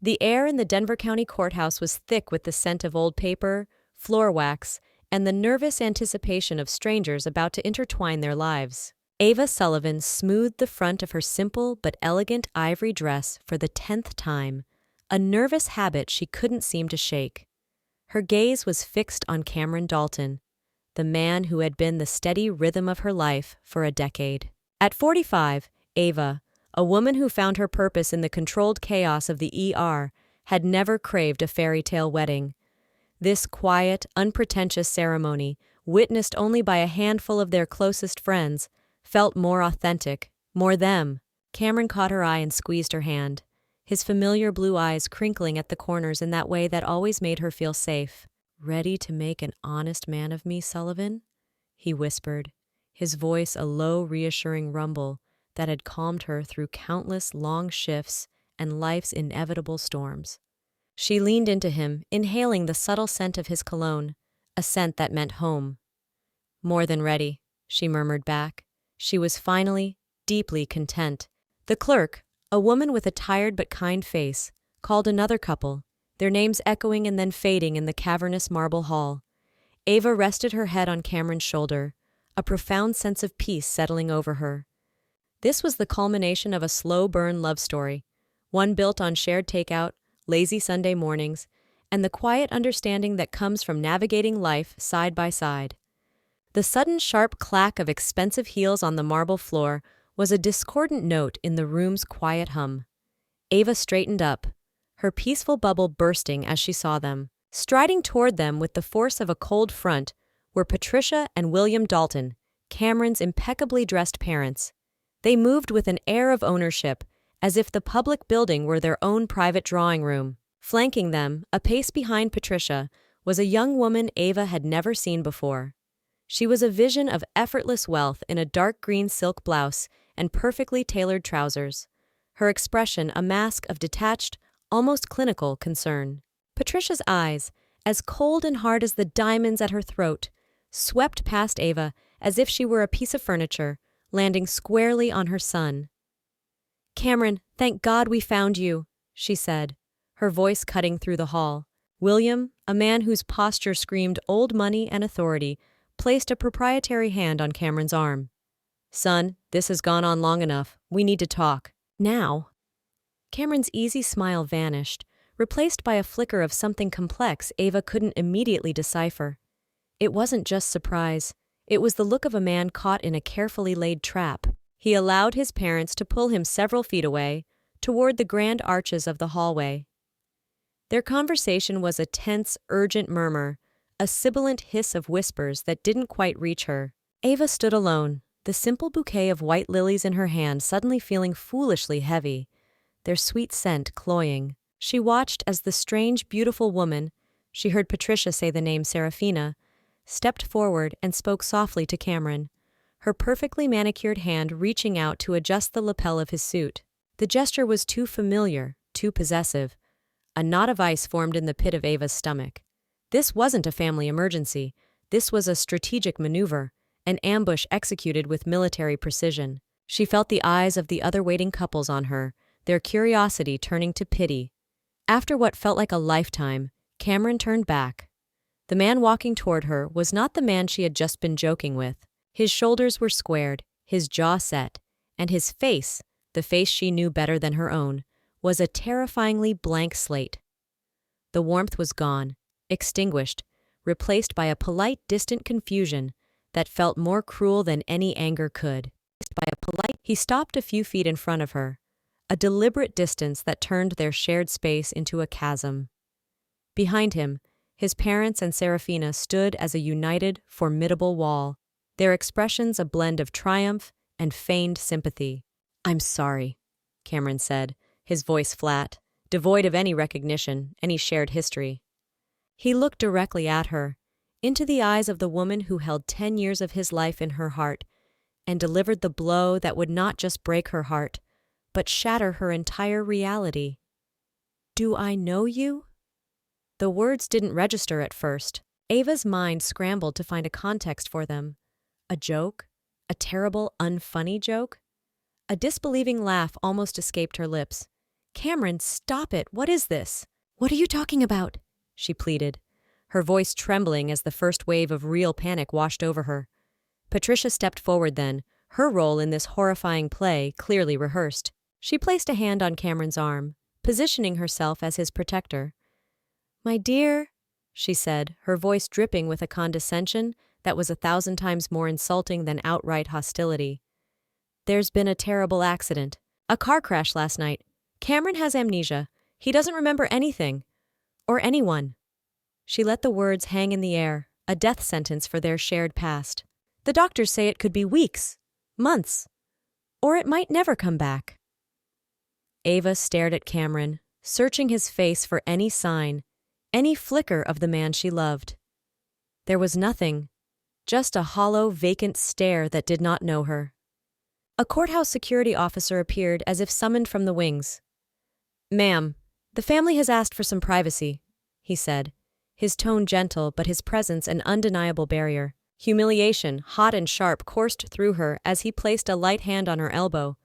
The air in the Denver County Courthouse was thick with the scent of old paper, floor wax, and the nervous anticipation of strangers about to intertwine their lives. Ava Sullivan smoothed the front of her simple but elegant ivory dress for the 10th time, a nervous habit she couldn't seem to shake. Her gaze was fixed on Cameron Dalton, the man who had been the steady rhythm of her life for a decade. At 45, Ava, a woman who found her purpose in the controlled chaos of the ER, had never craved a fairy tale wedding. This quiet, unpretentious ceremony, witnessed only by a handful of their closest friends, felt more authentic, more them. Cameron caught her eye and squeezed her hand, his familiar blue eyes crinkling at the corners in that way that always made her feel safe. "Ready to make an honest man of me, Sullivan?" he whispered, his voice a low, reassuring rumble that had calmed her through countless long shifts and life's inevitable storms. She leaned into him, inhaling the subtle scent of his cologne, a scent that meant home. "More than ready," she murmured back. She was finally, deeply content. The clerk, a woman with a tired but kind face, called another couple, their names echoing and then fading in the cavernous marble hall. Ava rested her head on Cameron's shoulder, a profound sense of peace settling over her. This was the culmination of a slow-burn love story, one built on shared takeout, lazy Sunday mornings, and the quiet understanding that comes from navigating life side by side. The sudden sharp clack of expensive heels on the marble floor was a discordant note in the room's quiet hum. Ava straightened up, her peaceful bubble bursting as she saw them. Striding toward them with the force of a cold front were Patricia and William Dalton, Cameron's impeccably dressed parents. They moved with an air of ownership, as if the public building were their own private drawing room. Flanking them, a pace behind Patricia, was a young woman Ava had never seen before. She was a vision of effortless wealth in a dark green silk blouse and perfectly tailored trousers, her expression a mask of detached, almost clinical concern. Patricia's eyes, as cold and hard as the diamonds at her throat, swept past Ava as if she were a piece of furniture, landing squarely on her son. "Cameron, thank God we found you," she said, her voice cutting through the hall. William, a man whose posture screamed old money and authority, placed a proprietary hand on Cameron's arm. "Son, this has gone on long enough. We need to talk. Now." Cameron's easy smile vanished, replaced by a flicker of something complex Ava couldn't immediately decipher. It wasn't just surprise. It was the look of a man caught in a carefully laid trap. He allowed his parents to pull him several feet away, toward the grand arches of the hallway. Their conversation was a tense, urgent murmur, a sibilant hiss of whispers that didn't quite reach her. Ava stood alone, the simple bouquet of white lilies in her hand suddenly feeling foolishly heavy, their sweet scent cloying. She watched as the strange, beautiful woman, she heard Patricia say the name Serafina, stepped forward and spoke softly to Cameron, her perfectly manicured hand reaching out to adjust the lapel of his suit. The gesture was too familiar, too possessive. A knot of ice formed in the pit of Ava's stomach. This wasn't a family emergency. This was a strategic maneuver, an ambush executed with military precision. She felt the eyes of the other waiting couples on her, their curiosity turning to pity. After what felt like a lifetime, Cameron turned back. The man walking toward her was not the man she had just been joking with. His shoulders were squared, his jaw set, and his face, the face she knew better than her own, was a terrifyingly blank slate. The warmth was gone, extinguished, replaced by a polite, distant confusion that felt more cruel than any anger could. He stopped a few feet in front of her, a deliberate distance that turned their shared space into a chasm. Behind him, his parents and Serafina stood as a united, formidable wall, their expressions a blend of triumph and feigned sympathy. "I'm sorry," Cameron said, his voice flat, devoid of any recognition, any shared history. He looked directly at her, into the eyes of the woman who held 10 years of his life in her heart, and delivered the blow that would not just break her heart, but shatter her entire reality. "Do I know you?" The words didn't register at first. Ava's mind scrambled to find a context for them. A joke? A terrible, unfunny joke? A disbelieving laugh almost escaped her lips. Cameron, stop it. What is this? What are you talking about? She pleaded, her voice trembling as the first wave of real panic washed over her. Patricia stepped forward then, her role in this horrifying play clearly rehearsed. She placed a hand on Cameron's arm, positioning herself as his protector. "My dear," she said, her voice dripping with a condescension that was 1,000 times more insulting than outright hostility. "There's been a terrible accident. A car crash last night. Cameron has amnesia. He doesn't remember anything. Or anyone." She let the words hang in the air, a death sentence for their shared past. "The doctors say it could be weeks, months, or it might never come back." Ava stared at Cameron, searching his face for any sign, any flicker of the man she loved. There was nothing, just a hollow, vacant stare that did not know her. A courthouse security officer appeared as if summoned from the wings. "Ma'am, the family has asked for some privacy," he said, his tone gentle but his presence an undeniable barrier. Humiliation, hot and sharp, coursed through her as he placed a light hand on her elbow.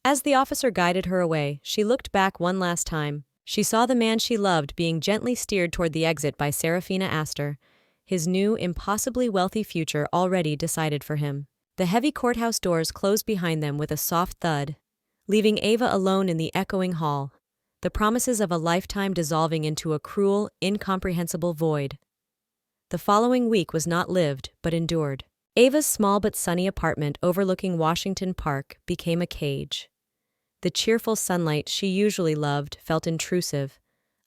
As the officer guided her away, she looked back one last time. She saw the man she loved being gently steered toward the exit by Serafina Astor, his new, impossibly wealthy future already decided for him. The heavy courthouse doors closed behind them with a soft thud, leaving Ava alone in the echoing hall, the promises of a lifetime dissolving into a cruel, incomprehensible void. The following week was not lived, but endured. Ava's small but sunny apartment overlooking Washington Park became a cage. The cheerful sunlight she usually loved felt intrusive,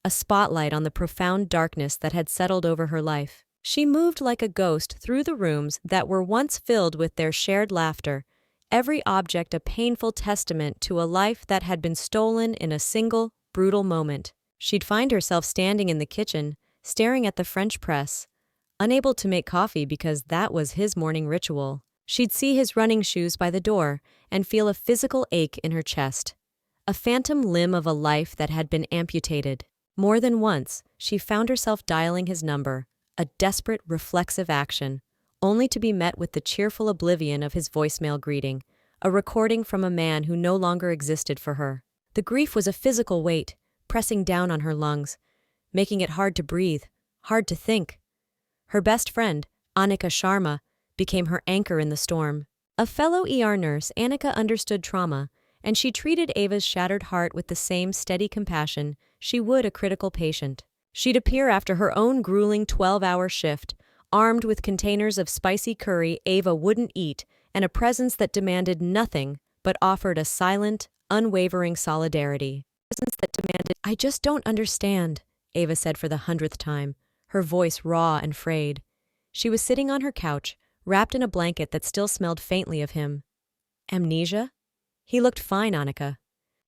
a spotlight on the profound darkness that had settled over her life. She moved like a ghost through the rooms that were once filled with their shared laughter, every object a painful testament to a life that had been stolen in a single, brutal moment. She'd find herself standing in the kitchen, staring at the French press, unable to make coffee because that was his morning ritual. She'd see his running shoes by the door and feel a physical ache in her chest, a phantom limb of a life that had been amputated. More than once, she found herself dialing his number, a desperate, reflexive action, only to be met with the cheerful oblivion of his voicemail greeting, a recording from a man who no longer existed for her. The grief was a physical weight, pressing down on her lungs, making it hard to breathe, hard to think. Her best friend, Annika Sharma, became her anchor in the storm. A fellow ER nurse, Annika understood trauma, and she treated Ava's shattered heart with the same steady compassion she would a critical patient. She'd appear after her own grueling 12-hour shift, armed with containers of spicy curry Ava wouldn't eat and a presence that demanded nothing but offered a silent, unwavering solidarity. "I just don't understand," Ava said for the 100th time, her voice raw and frayed. She was sitting on her couch, wrapped in a blanket that still smelled faintly of him. "Amnesia?" He looked fine, Annika.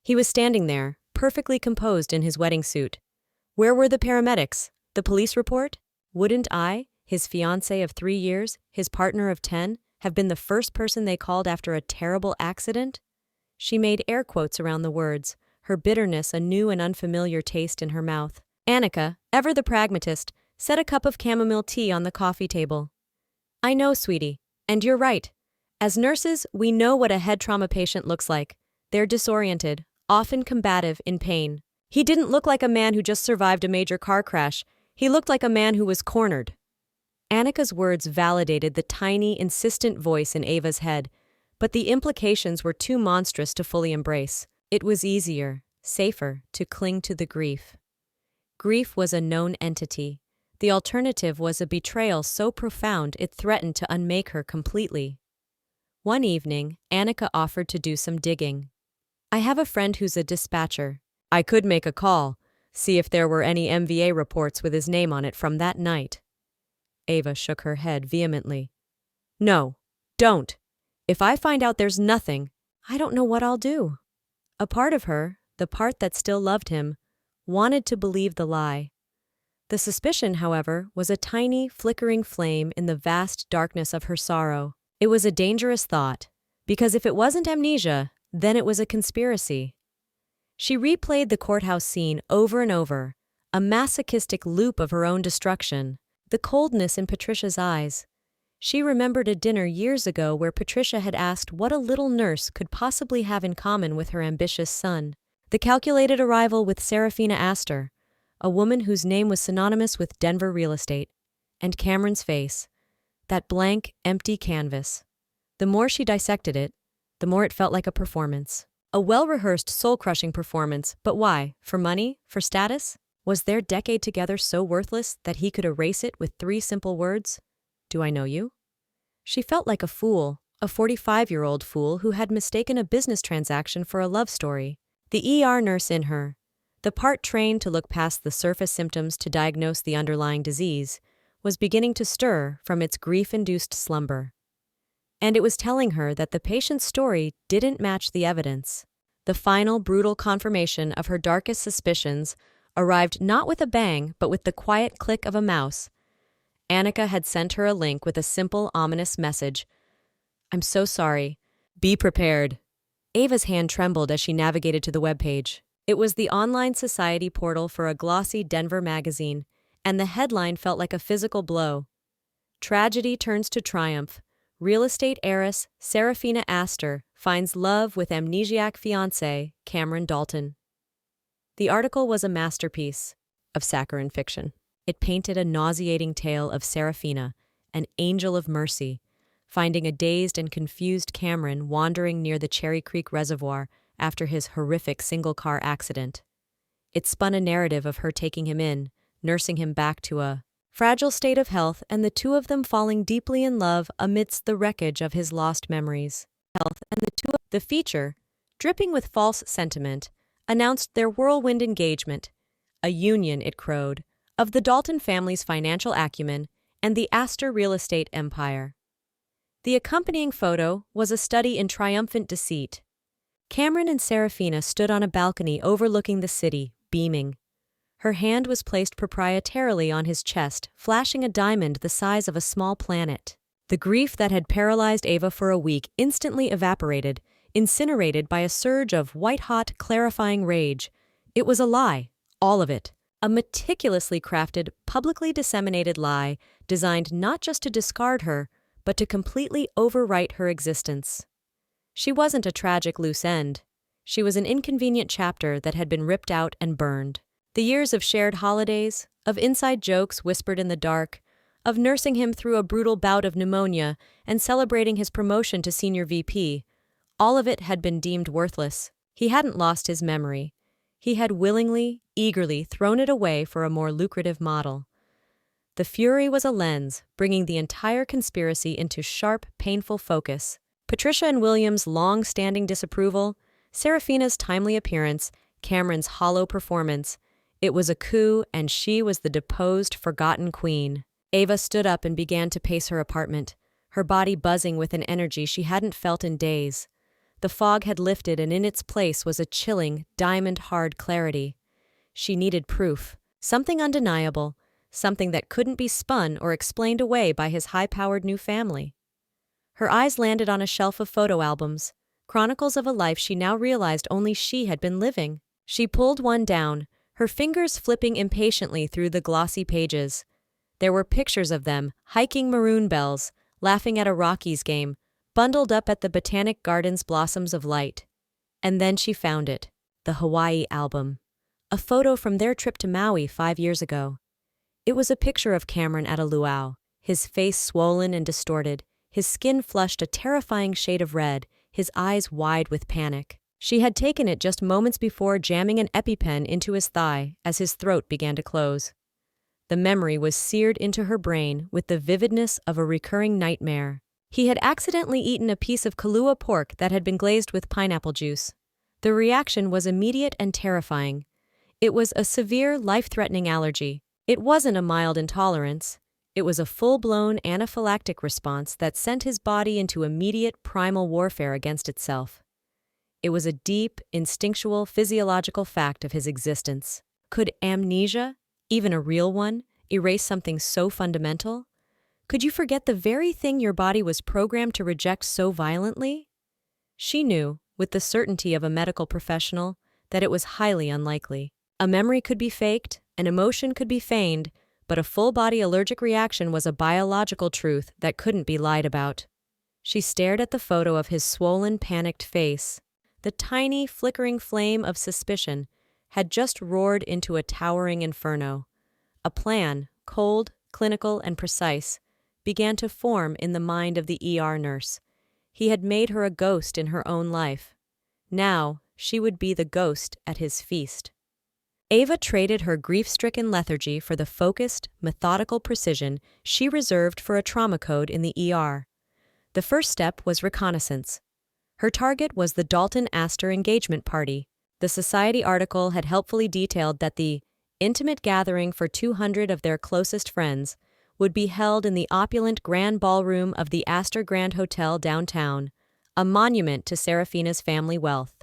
He was standing there, perfectly composed in his wedding suit. Where were the paramedics? The police report? Wouldn't I, his fiancé of 3 years, his partner of 10, have been the first person they called after a terrible accident? She made air quotes around the words, her bitterness a new and unfamiliar taste in her mouth. Annika, ever the pragmatist, set a cup of chamomile tea on the coffee table. "I know, sweetie, and you're right. As nurses, we know what a head trauma patient looks like. They're disoriented, often combative, in pain. He didn't look like a man who just survived a major car crash. He looked like a man who was cornered." Annika's words validated the tiny, insistent voice in Ava's head, but the implications were too monstrous to fully embrace. It was easier, safer, to cling to the grief. Grief was a known entity. The alternative was a betrayal so profound it threatened to unmake her completely. One evening, Annika offered to do some digging. "I have a friend who's a dispatcher. I could make a call, see if there were any MVA reports with his name on it from that night." Ava shook her head vehemently. "No, don't. If I find out there's nothing, I don't know what I'll do." A part of her, the part that still loved him, wanted to believe the lie. The suspicion, however, was a tiny, flickering flame in the vast darkness of her sorrow. It was a dangerous thought, because if it wasn't amnesia, then it was a conspiracy. She replayed the courthouse scene over and over, a masochistic loop of her own destruction, the coldness in Patricia's eyes. She remembered a dinner years ago where Patricia had asked what a little nurse could possibly have in common with her ambitious son. The calculated arrival with Serafina Astor, a woman whose name was synonymous with Denver real estate, and Cameron's face, that blank, empty canvas. The more she dissected it, the more it felt like a performance. A well-rehearsed, soul-crushing performance, but why? For money? For status? Was their decade together so worthless that he could erase it with 3 simple words? Do I know you? She felt like a fool, a 45-year-old fool who had mistaken a business transaction for a love story. The ER nurse in her, the part trained to look past the surface symptoms to diagnose the underlying disease, was beginning to stir from its grief-induced slumber. And it was telling her that the patient's story didn't match the evidence. The final brutal confirmation of her darkest suspicions arrived not with a bang, but with the quiet click of a mouse. Annika had sent her a link with a simple, ominous message. "I'm so sorry. Be prepared." Ava's hand trembled as she navigated to the webpage. It was the online society portal for a glossy Denver magazine, and the headline felt like a physical blow. Tragedy turns to triumph. Real estate heiress Serafina Astor finds love with amnesiac fiancé Cameron Dalton. The article was a masterpiece of saccharine fiction. It painted a nauseating tale of Serafina, an angel of mercy, finding a dazed and confused Cameron wandering near the Cherry Creek Reservoir after his horrific single-car accident. It spun a narrative of her taking him in, nursing him back to a fragile state of health, and the two of them falling deeply in love amidst the wreckage of his lost memories. The feature, dripping with false sentiment, announced their whirlwind engagement, a union, it crowed, of the Dalton family's financial acumen and the Astor real estate empire. The accompanying photo was a study in triumphant deceit. Cameron and Serafina stood on a balcony overlooking the city, beaming. Her hand was placed proprietarily on his chest, flashing a diamond the size of a small planet. The grief that had paralyzed Ava for a week instantly evaporated, incinerated by a surge of white-hot, clarifying rage. It was a lie, all of it. A meticulously crafted, publicly disseminated lie designed not just to discard her, but to completely overwrite her existence. She wasn't a tragic loose end. She was an inconvenient chapter that had been ripped out and burned. The years of shared holidays, of inside jokes whispered in the dark, of nursing him through a brutal bout of pneumonia and celebrating his promotion to senior VP, all of it had been deemed worthless. He hadn't lost his memory. He had willingly, eagerly thrown it away for a more lucrative model. The fury was a lens, bringing the entire conspiracy into sharp, painful focus. Patricia and William's long-standing disapproval, Serafina's timely appearance, Cameron's hollow performance. It was a coup, and she was the deposed, forgotten queen. Ava stood up and began to pace her apartment, her body buzzing with an energy she hadn't felt in days. The fog had lifted, and in its place was a chilling, diamond-hard clarity. She needed proof, something undeniable, something that couldn't be spun or explained away by his high-powered new family. Her eyes landed on a shelf of photo albums, chronicles of a life she now realized only she had been living. She pulled one down, her fingers flipping impatiently through the glossy pages. There were pictures of them, hiking Maroon Bells, laughing at a Rockies game, bundled up at the Botanic Gardens' Blossoms of Light. And then she found it, the Hawaii album. A photo from their trip to Maui 5 years ago. It was a picture of Cameron at a luau, his face swollen and distorted, his skin flushed a terrifying shade of red, his eyes wide with panic. She had taken it just moments before, jamming an EpiPen into his thigh as his throat began to close. The memory was seared into her brain with the vividness of a recurring nightmare. He had accidentally eaten a piece of Kahlua pork that had been glazed with pineapple juice. The reaction was immediate and terrifying. It was a severe, life-threatening allergy. It wasn't a mild intolerance. It was a full-blown anaphylactic response that sent his body into immediate primal warfare against itself. It was a deep, instinctual, physiological fact of his existence. Could amnesia, even a real one, erase something so fundamental? Could you forget the very thing your body was programmed to reject so violently? She knew, with the certainty of a medical professional, that it was highly unlikely. A memory could be faked, an emotion could be feigned, but a full-body allergic reaction was a biological truth that couldn't be lied about. She stared at the photo of his swollen, panicked face. The tiny, flickering flame of suspicion had just roared into a towering inferno. A plan, cold, clinical, and precise, began to form in the mind of the ER nurse. He had made her a ghost in her own life. Now, she would be the ghost at his feast. Ava traded her grief-stricken lethargy for the focused, methodical precision she reserved for a trauma code in the ER. The first step was reconnaissance. Her target was the Dalton Astor engagement party. The Society article had helpfully detailed that the intimate gathering for 200 of their closest friends would be held in the opulent grand ballroom of the Astor Grand Hotel downtown, a monument to Serafina's family wealth.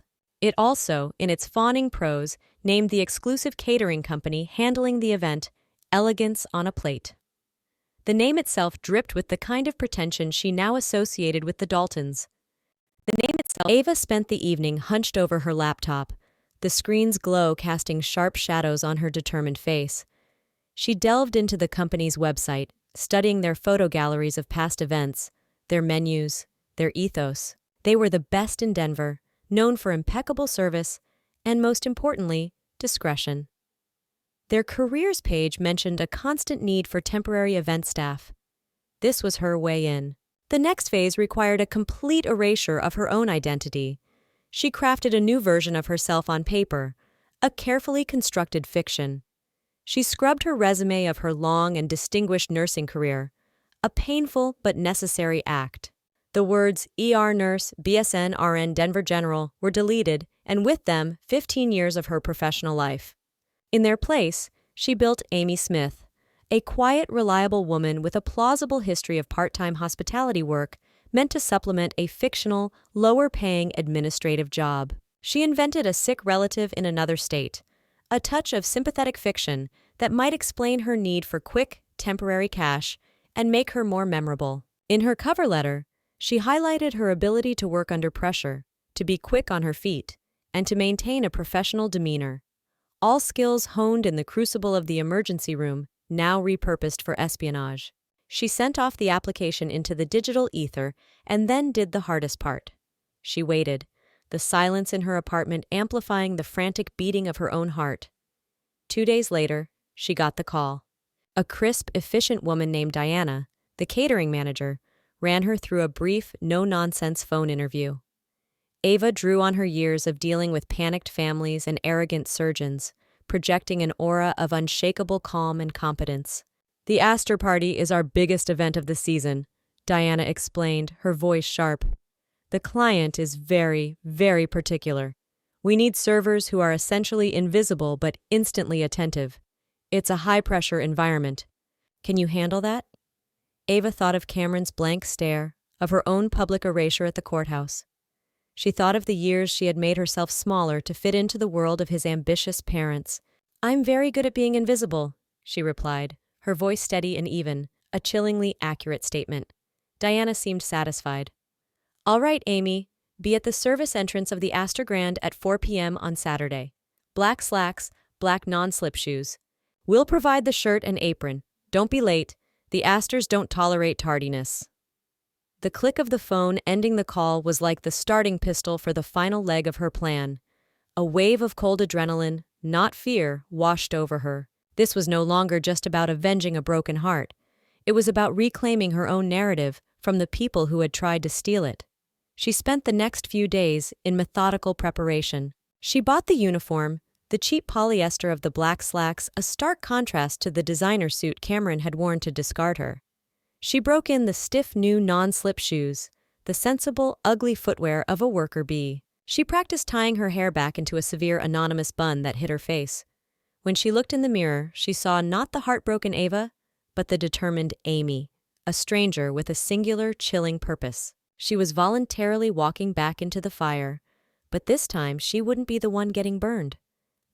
It also, in its fawning prose, named the exclusive catering company handling the event Elegance on a Plate. The name itself dripped with the kind of pretension she now associated with the Daltons. Ava spent the evening hunched over her laptop, the screen's glow casting sharp shadows on her determined face. She delved into the company's website, studying their photo galleries of past events, their menus, their ethos. They were the best in Denver, known for impeccable service, and most importantly, discretion. Their careers page mentioned a constant need for temporary event staff. This was her way in. The next phase required a complete erasure of her own identity. She crafted a new version of herself on paper, a carefully constructed fiction. She scrubbed her resume of her long and distinguished nursing career, a painful but necessary act. The words ER nurse, BSN RN Denver General were deleted, and with them, 15 years of her professional life. In their place, she built Amy Smith, a quiet, reliable woman with a plausible history of part-time hospitality work meant to supplement a fictional, lower-paying administrative job. She invented a sick relative in another state, a touch of sympathetic fiction that might explain her need for quick, temporary cash and make her more memorable. In her cover letter, she highlighted her ability to work under pressure, to be quick on her feet, and to maintain a professional demeanor. All skills honed in the crucible of the emergency room, now repurposed for espionage. She sent off the application into the digital ether and then did the hardest part. She waited, the silence in her apartment amplifying the frantic beating of her own heart. 2 days later, she got the call. A crisp, efficient woman named Diana, the catering manager, ran her through a brief, no-nonsense phone interview. Ava drew on her years of dealing with panicked families and arrogant surgeons, projecting an aura of unshakable calm and competence. "The Astor Party is our biggest event of the season," Diana explained, her voice sharp. "The client is very, very particular. We need servers who are essentially invisible but instantly attentive. It's a high-pressure environment. Can you handle that?" Ava thought of Cameron's blank stare, of her own public erasure at the courthouse. She thought of the years she had made herself smaller to fit into the world of his ambitious parents. "I'm very good at being invisible," she replied, her voice steady and even, a chillingly accurate statement. Diana seemed satisfied. "All right, Amy, be at the service entrance of the Astor Grand at 4 p.m. on Saturday. Black slacks, black non-slip shoes. We'll provide the shirt and apron. Don't be late. The Astors don't tolerate tardiness." The click of the phone ending the call was like the starting pistol for the final leg of her plan. A wave of cold adrenaline, not fear, washed over her. This was no longer just about avenging a broken heart. It was about reclaiming her own narrative from the people who had tried to steal it. She spent the next few days in methodical preparation. She bought the uniform, the cheap polyester of the black slacks, a stark contrast to the designer suit Cameron had worn to discard her. She broke in the stiff new non-slip shoes, the sensible, ugly footwear of a worker bee. She practiced tying her hair back into a severe anonymous bun that hid her face. When she looked in the mirror, she saw not the heartbroken Ava, but the determined Amy, a stranger with a singular, chilling purpose. She was voluntarily walking back into the fire, but this time she wouldn't be the one getting burned.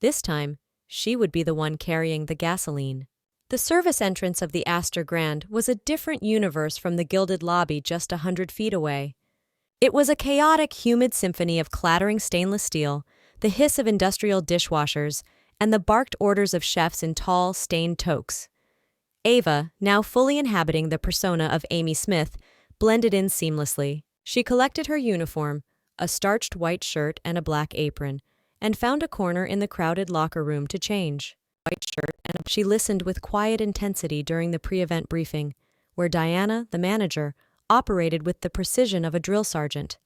This time, she would be the one carrying the gasoline. The service entrance of the Astor Grand was a different universe from the gilded lobby just 100 feet away. It was a chaotic, humid symphony of clattering stainless steel, the hiss of industrial dishwashers, and the barked orders of chefs in tall, stained toques. Ava, now fully inhabiting the persona of Amy Smith, blended in seamlessly. She collected her uniform, a starched white shirt and a black apron, and found a corner in the crowded locker room to change. She listened with quiet intensity during the pre-event briefing, where Diana, the manager, operated with the precision of a drill sergeant.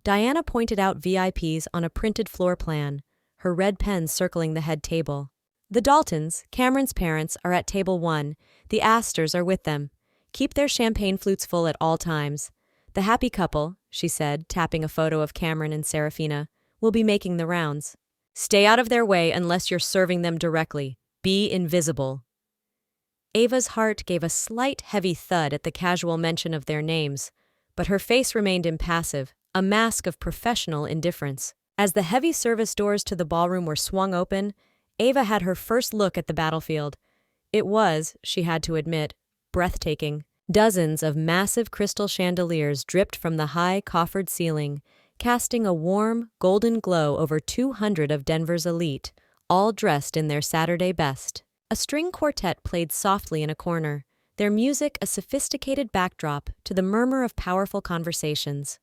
Diana pointed out VIPs on a printed floor plan, her red pen circling the head table. The Daltons, Cameron's parents, are at table 1. The Astors are with them. Keep their champagne flutes full at all times. The happy couple, she said, tapping a photo of Cameron and Serafina, will be making the rounds. Stay out of their way unless you're serving them directly. Be invisible. Ava's heart gave a slight heavy thud at the casual mention of their names, but her face remained impassive, a mask of professional indifference. As the heavy service doors to the ballroom were swung open, Ava had her first look at the battlefield. It was, she had to admit, breathtaking. Dozens of massive crystal chandeliers dripped from the high, coffered ceiling, casting a warm, golden glow over 200 of Denver's elite, all dressed in their Saturday best. A string quartet played softly in a corner, their music a sophisticated backdrop to the murmur of powerful conversations.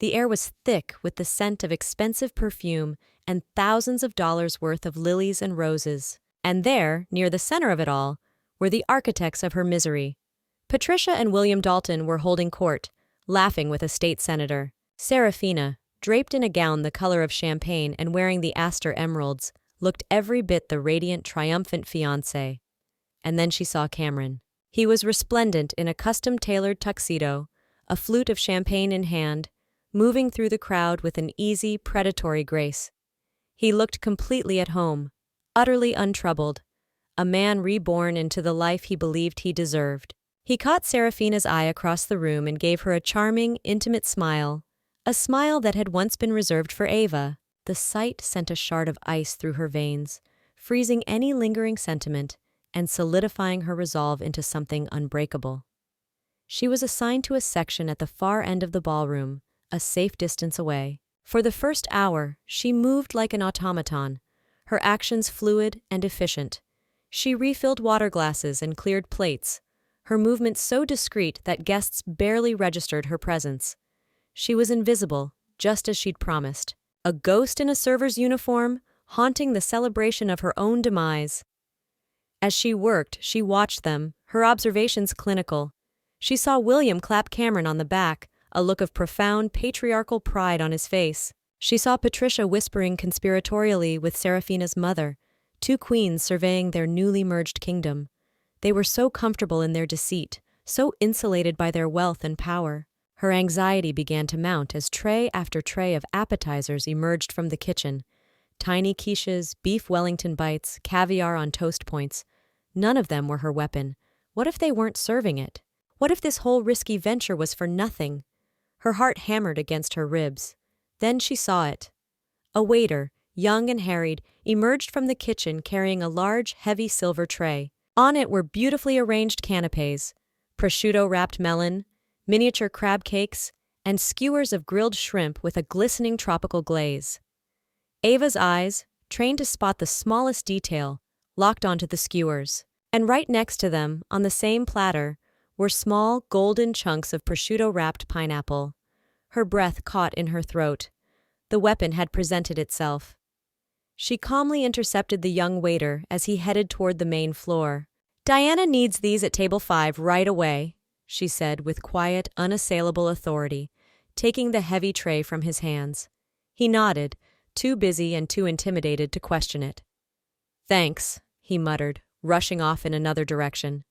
The air was thick with the scent of expensive perfume and thousands of dollars worth of lilies and roses. And there, near the center of it all, were the architects of her misery. Patricia and William Dalton were holding court, laughing with a state senator. Serafina, draped in a gown the color of champagne and wearing the Astor emeralds, looked every bit the radiant, triumphant fiancé. And then she saw Cameron. He was resplendent in a custom-tailored tuxedo, a flute of champagne in hand, moving through the crowd with an easy, predatory grace. He looked completely at home, utterly untroubled, a man reborn into the life he believed he deserved. He caught Serafina's eye across the room and gave her a charming, intimate smile, a smile that had once been reserved for Ava. The sight sent a shard of ice through her veins, freezing any lingering sentiment and solidifying her resolve into something unbreakable. She was assigned to a section at the far end of the ballroom, a safe distance away. For the first hour, she moved like an automaton, her actions fluid and efficient. She refilled water glasses and cleared plates, her movements so discreet that guests barely registered her presence. She was invisible, just as she'd promised. A ghost in a server's uniform, haunting the celebration of her own demise. As she worked, she watched them, her observations clinical. She saw William clap Cameron on the back, a look of profound patriarchal pride on his face. She saw Patricia whispering conspiratorially with Serafina's mother, two queens surveying their newly merged kingdom. They were so comfortable in their deceit, so insulated by their wealth and power. Her anxiety began to mount as tray after tray of appetizers emerged from the kitchen. Tiny quiches, beef Wellington bites, caviar on toast points. None of them were her weapon. What if they weren't serving it? What if this whole risky venture was for nothing? Her heart hammered against her ribs. Then she saw it. A waiter, young and harried, emerged from the kitchen carrying a large, heavy silver tray. On it were beautifully arranged canapes, prosciutto-wrapped melon, miniature crab cakes, and skewers of grilled shrimp with a glistening tropical glaze. Ava's eyes, trained to spot the smallest detail, locked onto the skewers. And right next to them, on the same platter, were small, golden chunks of prosciutto-wrapped pineapple. Her breath caught in her throat. The weapon had presented itself. She calmly intercepted the young waiter as he headed toward the main floor. "Diana needs these at table 5 right away," she said with quiet, unassailable authority, taking the heavy tray from his hands. He nodded, too busy and too intimidated to question it. "Thanks," he muttered, rushing off in another direction.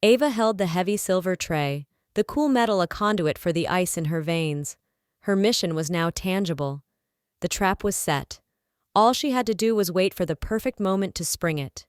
Ava held the heavy silver tray, the cool metal a conduit for the ice in her veins. Her mission was now tangible. The trap was set. All she had to do was wait for the perfect moment to spring it.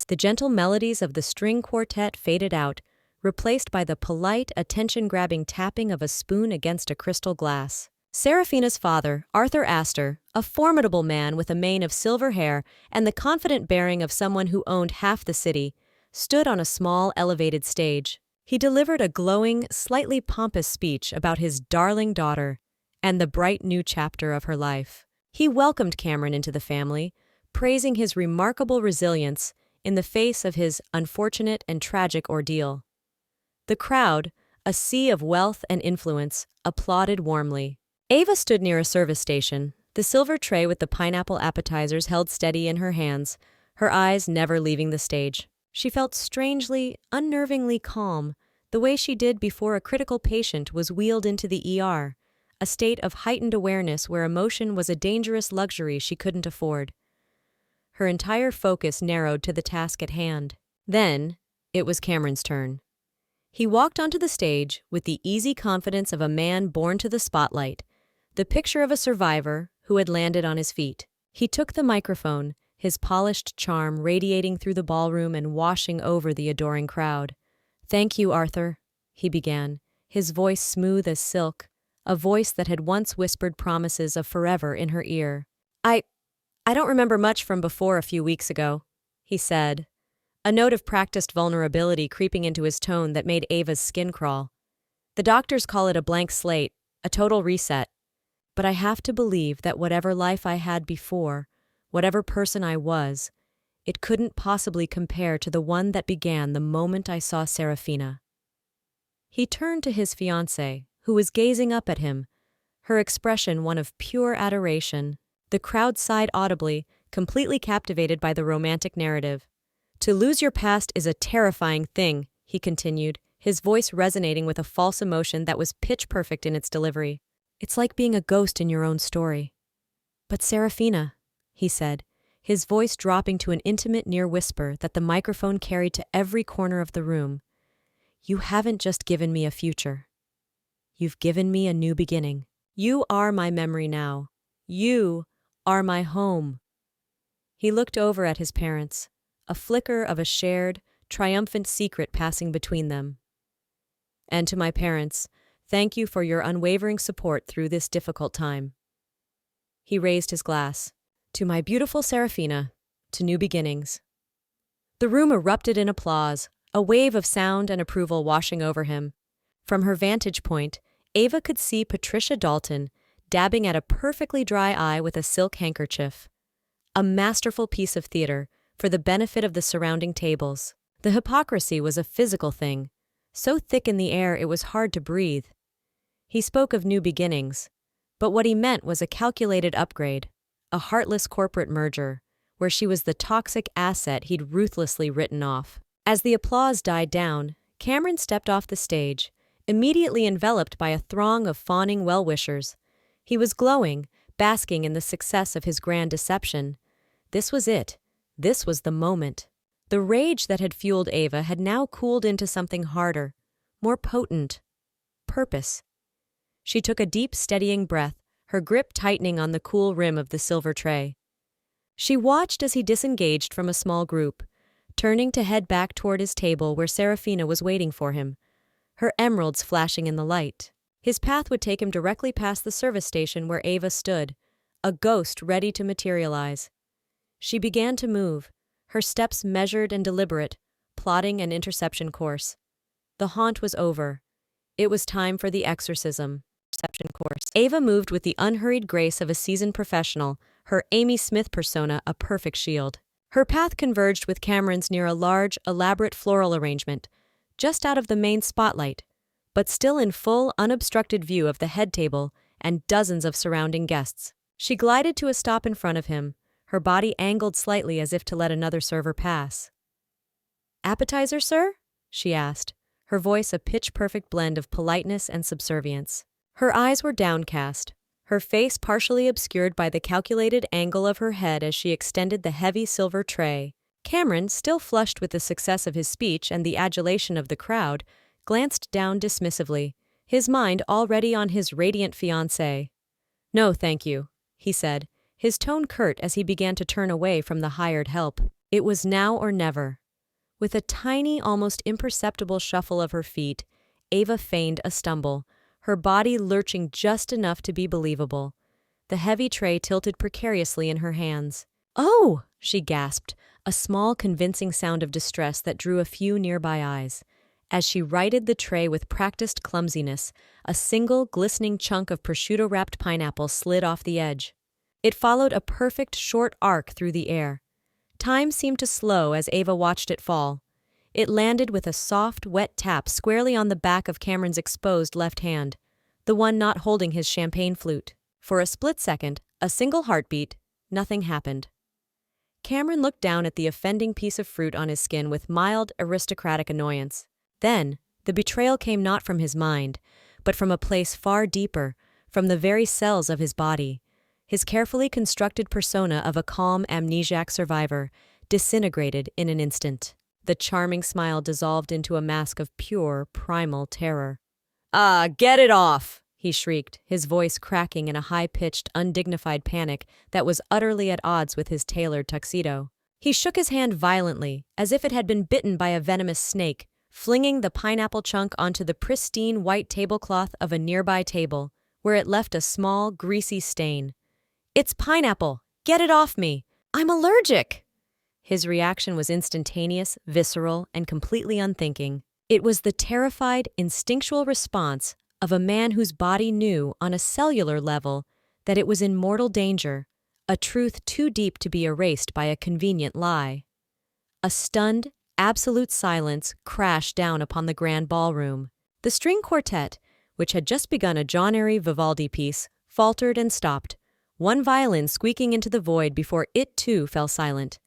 The gentle melodies of the string quartet faded out, replaced by the polite, attention-grabbing tapping of a spoon against a crystal glass. Serafina's father, Arthur Astor, a formidable man with a mane of silver hair and the confident bearing of someone who owned half the city, stood on a small, elevated stage. He delivered a glowing, slightly pompous speech about his darling daughter and the bright new chapter of her life. He welcomed Cameron into the family, praising his remarkable resilience in the face of his unfortunate and tragic ordeal. The crowd, a sea of wealth and influence, applauded warmly. Ava stood near a service station, the silver tray with the pineapple appetizers held steady in her hands, her eyes never leaving the stage. She felt strangely, unnervingly calm, the way she did before a critical patient was wheeled into the ER, a state of heightened awareness where emotion was a dangerous luxury she couldn't afford. Her entire focus narrowed to the task at hand. Then, it was Cameron's turn. He walked onto the stage with the easy confidence of a man born to the spotlight, the picture of a survivor who had landed on his feet. He took the microphone, his polished charm radiating through the ballroom and washing over the adoring crowd. "Thank you, Arthur," he began, his voice smooth as silk, a voice that had once whispered promises of forever in her ear. I don't remember much from before a few weeks ago," he said, a note of practiced vulnerability creeping into his tone that made Ava's skin crawl. "The doctors call it a blank slate, a total reset. But I have to believe that whatever life I had before, whatever person I was, it couldn't possibly compare to the one that began the moment I saw Serafina." He turned to his fiancé, who was gazing up at him, her expression one of pure adoration. The crowd sighed audibly, completely captivated by the romantic narrative. "To lose your past is a terrifying thing," he continued, his voice resonating with a false emotion that was pitch-perfect in its delivery. "It's like being a ghost in your own story." "But Serafina," he said, his voice dropping to an intimate near whisper that the microphone carried to every corner of the room, "you haven't just given me a future. You've given me a new beginning. You are my memory now. You are my home." He looked over at his parents, a flicker of a shared, triumphant secret passing between them. "And to my parents, thank you for your unwavering support through this difficult time." He raised his glass. "To my beautiful Serafina, to new beginnings." The room erupted in applause, a wave of sound and approval washing over him. From her vantage point, Ava could see Patricia Dalton dabbing at a perfectly dry eye with a silk handkerchief. A masterful piece of theater for the benefit of the surrounding tables. The hypocrisy was a physical thing, so thick in the air it was hard to breathe. He spoke of new beginnings, but what he meant was a calculated upgrade, a heartless corporate merger, where she was the toxic asset he'd ruthlessly written off. As the applause died down, Cameron stepped off the stage, immediately enveloped by a throng of fawning well-wishers. He was glowing, basking in the success of his grand deception. This was it. This was the moment. The rage that had fueled Ava had now cooled into something harder, more potent. Purpose. She took a deep, steadying breath, her grip tightening on the cool rim of the silver tray. She watched as he disengaged from a small group, turning to head back toward his table where Serafina was waiting for him, her emeralds flashing in the light. His path would take him directly past the service station where Ava stood, a ghost ready to materialize. She began to move, her steps measured and deliberate, plotting an interception course. The haunt was over. It was time for the exorcism. Ava moved with the unhurried grace of a seasoned professional, her Amy Smith persona a perfect shield. Her path converged with Cameron's near a large, elaborate floral arrangement, just out of the main spotlight, but still in full, unobstructed view of the head table and dozens of surrounding guests. She glided to a stop in front of him, her body angled slightly as if to let another server pass. "Appetizer, sir?" she asked, her voice a pitch-perfect blend of politeness and subservience. Her eyes were downcast, her face partially obscured by the calculated angle of her head as she extended the heavy silver tray. Cameron, still flushed with the success of his speech and the adulation of the crowd, glanced down dismissively, his mind already on his radiant fiancé. "No, thank you," he said, his tone curt as he began to turn away from the hired help. It was now or never. With a tiny, almost imperceptible shuffle of her feet, Ava feigned a stumble, her body lurching just enough to be believable. The heavy tray tilted precariously in her hands. "Oh!" she gasped, a small, convincing sound of distress that drew a few nearby eyes. As she righted the tray with practiced clumsiness, a single, glistening chunk of prosciutto-wrapped pineapple slid off the edge. It followed a perfect short arc through the air. Time seemed to slow as Ava watched it fall. It landed with a soft, wet tap squarely on the back of Cameron's exposed left hand. the one not holding his champagne flute. For a split second, a single heartbeat, nothing happened. Cameron looked down at the offending piece of fruit on his skin with mild, aristocratic annoyance. Then, the betrayal came not from his mind, but from a place far deeper, from the very cells of his body. His carefully constructed persona of a calm amnesiac survivor disintegrated in an instant. The charming smile dissolved into a mask of pure, primal terror. "Ah, get it off!" he shrieked, his voice cracking in a high-pitched, undignified panic that was utterly at odds with his tailored tuxedo. He shook his hand violently, as if it had been bitten by a venomous snake, flinging the pineapple chunk onto the pristine white tablecloth of a nearby table, where it left a small, greasy stain. "It's pineapple! Get it off me! I'm allergic!" His reaction was instantaneous, visceral, and completely unthinking. It was the terrified, instinctual response of a man whose body knew, on a cellular level, that it was in mortal danger, a truth too deep to be erased by a convenient lie. A stunned, absolute silence crashed down upon the grand ballroom. The string quartet, which had just begun a John-airy Vivaldi piece, faltered and stopped, one violin squeaking into the void before it too fell silent.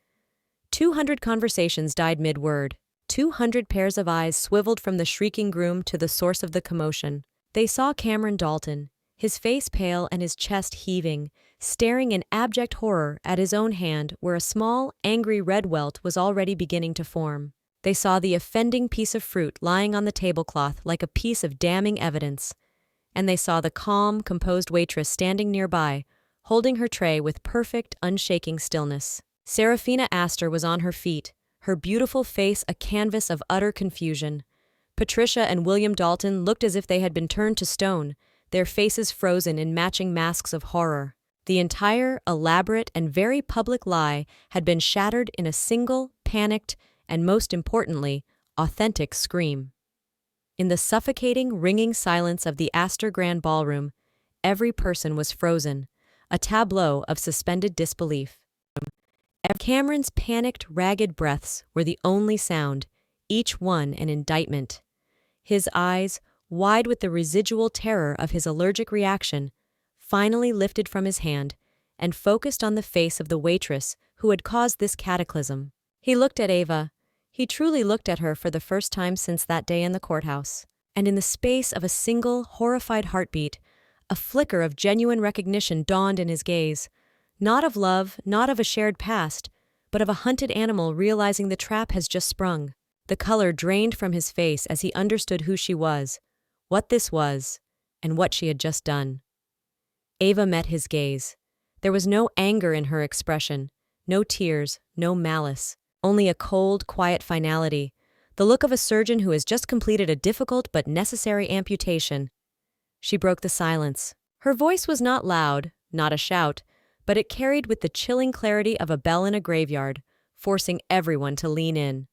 200 conversations died mid-word. 200 pairs of eyes swiveled from the shrieking groom to the source of the commotion. They saw Cameron Dalton, his face pale and his chest heaving, staring in abject horror at his own hand where a small, angry red welt was already beginning to form. They saw the offending piece of fruit lying on the tablecloth like a piece of damning evidence. And they saw the calm, composed waitress standing nearby, holding her tray with perfect, unshaking stillness. Serafina Astor was on her feet, her beautiful face a canvas of utter confusion. Patricia and William Dalton looked as if they had been turned to stone, their faces frozen in matching masks of horror. The entire, elaborate, and very public lie had been shattered in a single, panicked, and most importantly, authentic scream. In the suffocating, ringing silence of the Astor Grand Ballroom, every person was frozen, a tableau of suspended disbelief. Cameron's panicked, ragged breaths were the only sound, each one an indictment. His eyes, wide with the residual terror of his allergic reaction, finally lifted from his hand and focused on the face of the waitress who had caused this cataclysm. He looked at Ava. He truly looked at her for the first time since that day in the courthouse. And in the space of a single, horrified heartbeat, a flicker of genuine recognition dawned in his gaze. Not of love, not of a shared past, but of a hunted animal realizing the trap has just sprung. The color drained from his face as he understood who she was, what this was, and what she had just done. Ava met his gaze. There was no anger in her expression, no tears, no malice, only a cold, quiet finality, the look of a surgeon who has just completed a difficult but necessary amputation. She broke the silence. Her voice was not loud, not a shout, but it carried with the chilling clarity of a bell in a graveyard, forcing everyone to lean in.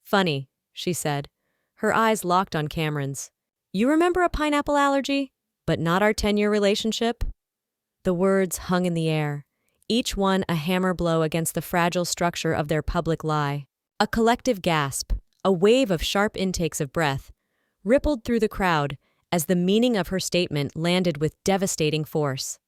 "Funny," she said, her eyes locked on Cameron's. "You remember a pineapple allergy, but not our 10-year relationship?" The words hung in the air, each one a hammer blow against the fragile structure of their public lie. A collective gasp, a wave of sharp intakes of breath, rippled through the crowd as the meaning of her statement landed with devastating force.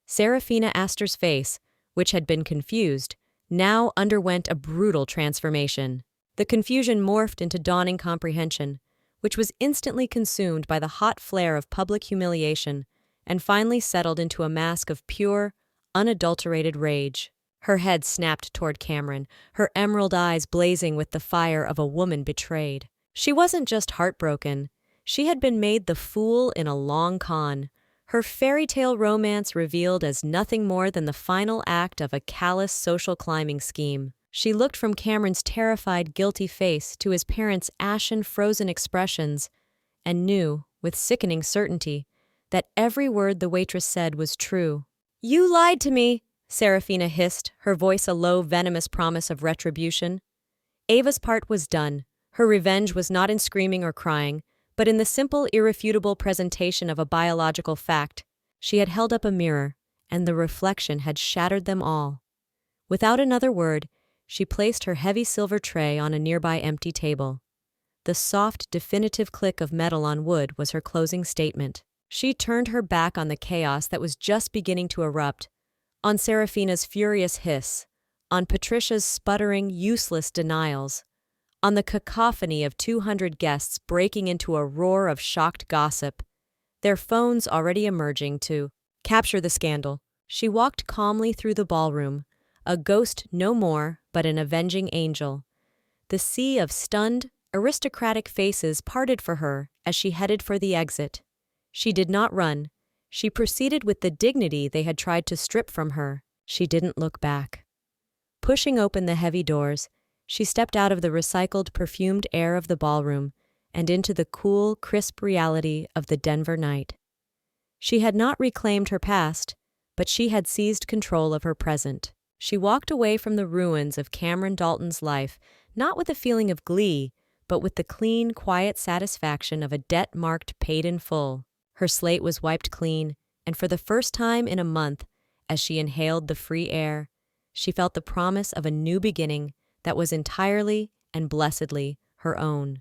Serafina Astor's face, which had been confused, now underwent a brutal transformation. The confusion morphed into dawning comprehension, which was instantly consumed by the hot flare of public humiliation and finally settled into a mask of pure, unadulterated rage. Her head snapped toward Cameron, her emerald eyes blazing with the fire of a woman betrayed. She wasn't just heartbroken. She had been made the fool in a long con. Her fairy tale romance revealed as nothing more than the final act of a callous social climbing scheme. She looked from Cameron's terrified, guilty face to his parents' ashen, frozen expressions and knew, with sickening certainty, that every word the waitress said was true. "You lied to me," Serafina hissed, her voice a low, venomous promise of retribution. Ava's part was done. Her revenge was not in screaming or crying, but in the simple, irrefutable presentation of a biological fact. She had held up a mirror, and the reflection had shattered them all. Without another word, she placed her heavy silver tray on a nearby empty table. The soft, definitive click of metal on wood was her closing statement. She turned her back on the chaos that was just beginning to erupt, on Serafina's furious hiss, on Patricia's sputtering, useless denials, on the cacophony of 200 guests breaking into a roar of shocked gossip, their phones already emerging to capture the scandal. She walked calmly through the ballroom, a ghost no more but an avenging angel. The sea of stunned, aristocratic faces parted for her as she headed for the exit. She did not run. She proceeded with the dignity they had tried to strip from her. She didn't look back. Pushing open the heavy doors, she stepped out of the recycled, perfumed air of the ballroom and into the cool, crisp reality of the Denver night. She had not reclaimed her past, but she had seized control of her present. She walked away from the ruins of Cameron Dalton's life, not with a feeling of glee, but with the clean, quiet satisfaction of a debt marked paid in full. Her slate was wiped clean, and for the first time in a month, as she inhaled the free air, she felt the promise of a new beginning that was entirely and blessedly her own.